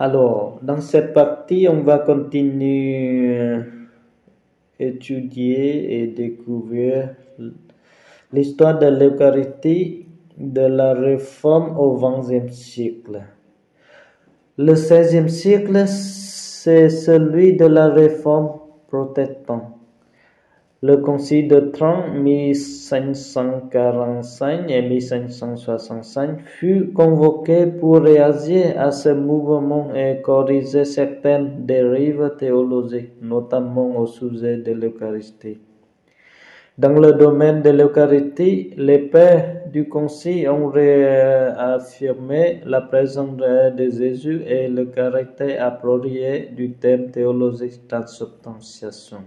Alors, dans cette partie, on va continuer étudier et découvrir l'histoire de l'Eucharistie de la Réforme au XXe siècle. Le XVIe siècle, c'est celui de la Réforme protestante. Le Concile de Trente, 1545 et 1565, fut convoqué pour réagir à ce mouvement et corriger certaines dérives théologiques, notamment au sujet de l'Eucharistie. Dans le domaine de l'Eucharistie, les pères du Concile ont réaffirmé la présence réelle de Jésus et le caractère approprié du thème théologique transubstantiation.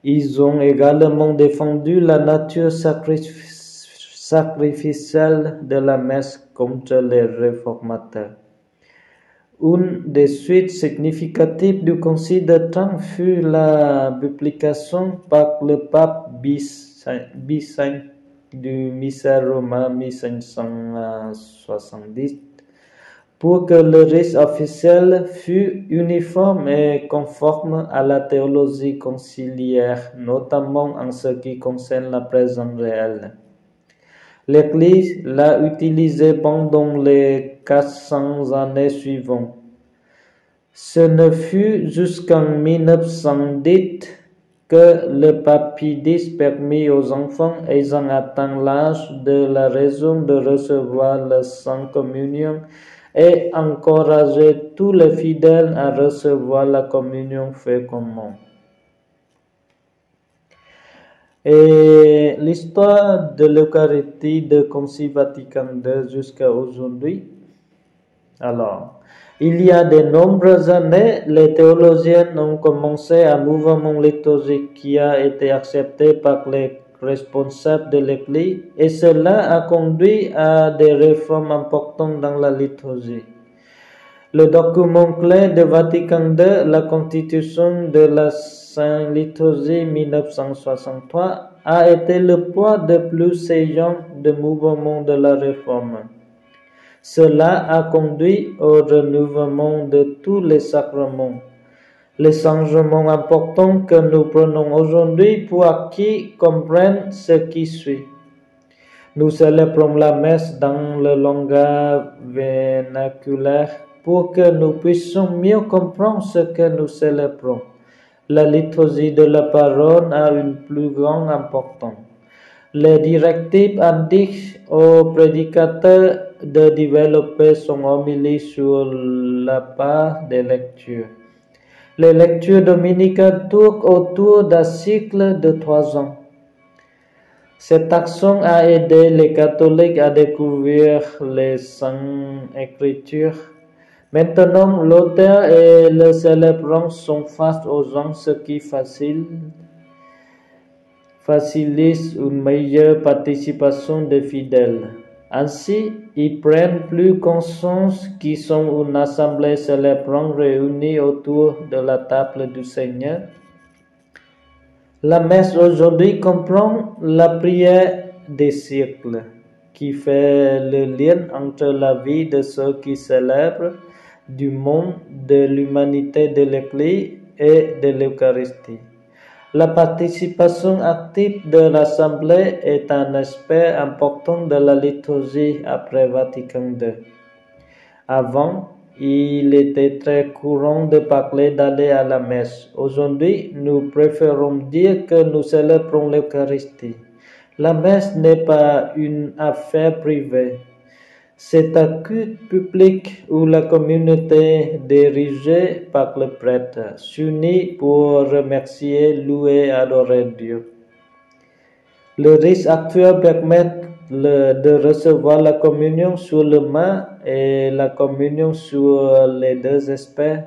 Ils ont également défendu la nature sacrificielle de la messe contre les réformateurs. Une des suites significatives du Concile de Trente fut la publication par le pape Vicent du missel romain 1570 pour que le rite officiel fût uniforme et conforme à la théologie conciliaire, notamment en ce qui concerne la présence réelle. L'Église l'a utilisé pendant les 400 années suivantes. Ce ne fut jusqu'en 1910 que le pape Pie X permit aux enfants ayant atteint l'âge de la raison de recevoir la Sainte Communion et encourager tous les fidèles à recevoir la communion fréquemment. Et l'histoire de l'Eucharistie de Concile Vatican II jusqu'à aujourd'hui. Alors, il y a de nombreuses années, les théologiens ont commencé un mouvement liturgique qui a été accepté par les responsables de l'Église et cela a conduit à des réformes importantes dans la liturgie. Le document clé de Vatican II, la Constitution de la Sainte Liturgie 1963, a été le poids le plus saillant du mouvement de la Réforme. Cela a conduit au renouvellement de tous les sacrements. Les changements importants que nous prenons aujourd'hui pour acquis comprennent ce qui suit. Nous célébrons la messe dans le langage vernaculaire pour que nous puissions mieux comprendre ce que nous célébrons. La liturgie de la parole a une plus grande importance. Les directives indiquent aux prédicateurs de développer son homélie sur la part des lectures. Les lectures dominicales tournent autour d'un cycle de 3 ans. Cette action a aidé les catholiques à découvrir les Saintes Écritures. Maintenant, l'auteur et le célébrant sont face aux gens, ce qui facilite une meilleure participation des fidèles. Ainsi, ils prennent plus conscience qu'ils sont une assemblée célébrante réunie autour de la table du Seigneur. La messe aujourd'hui comprend la prière des siècles, qui fait le lien entre la vie de ceux qui célèbrent, du monde, de l'humanité de l'Église et de l'Eucharistie. La participation active de l'Assemblée est un aspect important de la liturgie après Vatican II. Avant, il était très courant de parler d'aller à la messe. Aujourd'hui, nous préférons dire que nous célébrons l'Eucharistie. La messe n'est pas une affaire privée. C'est un culte public où la communauté dirigée par le prêtre s'unit pour remercier, louer et adorer Dieu. Le rite actuel permet de recevoir la communion sur le main et la communion sur les deux aspects.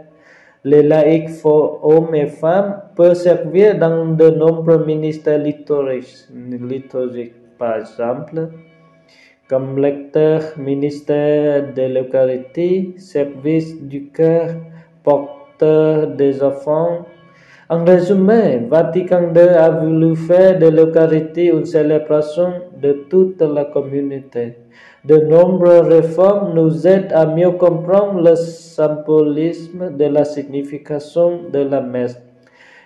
Les laïcs, hommes et femmes, peuvent servir dans de nombreux ministères liturgiques, par exemple, comme lecteur, ministère de l'Eucharistie, service du cœur, porteur des offrandes, En résumé, Vatican II a voulu faire de l'Eucharistie une célébration de toute la communauté. De nombreuses réformes nous aident à mieux comprendre le symbolisme de la signification de la messe.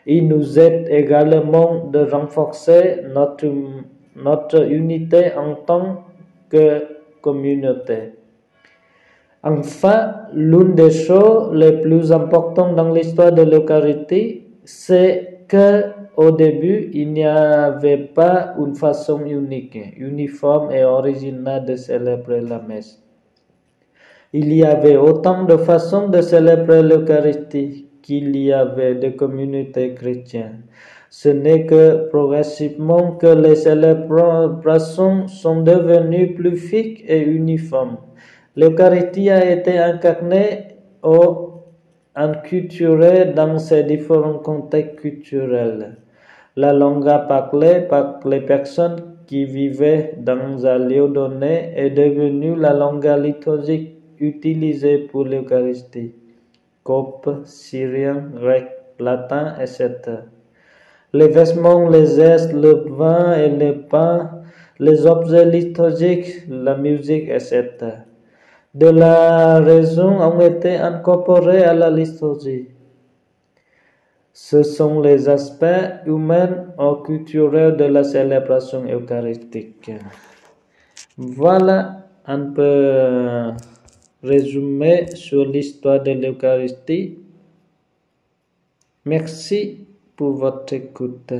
Il nous aide également de renforcer notre unité en tant que communauté. Enfin, l'une des choses les plus importantes dans l'histoire de l'Eucharistie, c'est qu'au début, il n'y avait pas une façon unique, uniforme et originale de célébrer la messe. Il y avait autant de façons de célébrer l'Eucharistie qu'il y avait de communautés chrétiennes. Ce n'est que progressivement que les célébrations sont devenues plus fixes et uniformes. L'Eucharistie a été incarnée ou enculturée dans ses différents contextes culturels. La langue parlée par les personnes qui vivaient dans un lieu donné est devenue la langue liturgique utilisée pour l'Eucharistie. Copte, syrien, grec, latin, etc. Les vêtements, les gestes, le vin et le pain, les objets liturgiques, la musique, etc. De la raison ont été incorporés à la liturgie. Ce sont les aspects humains ou culturels de la célébration eucharistique. Voilà un peu résumé sur l'histoire de l'Eucharistie. Merci pour votre écoute.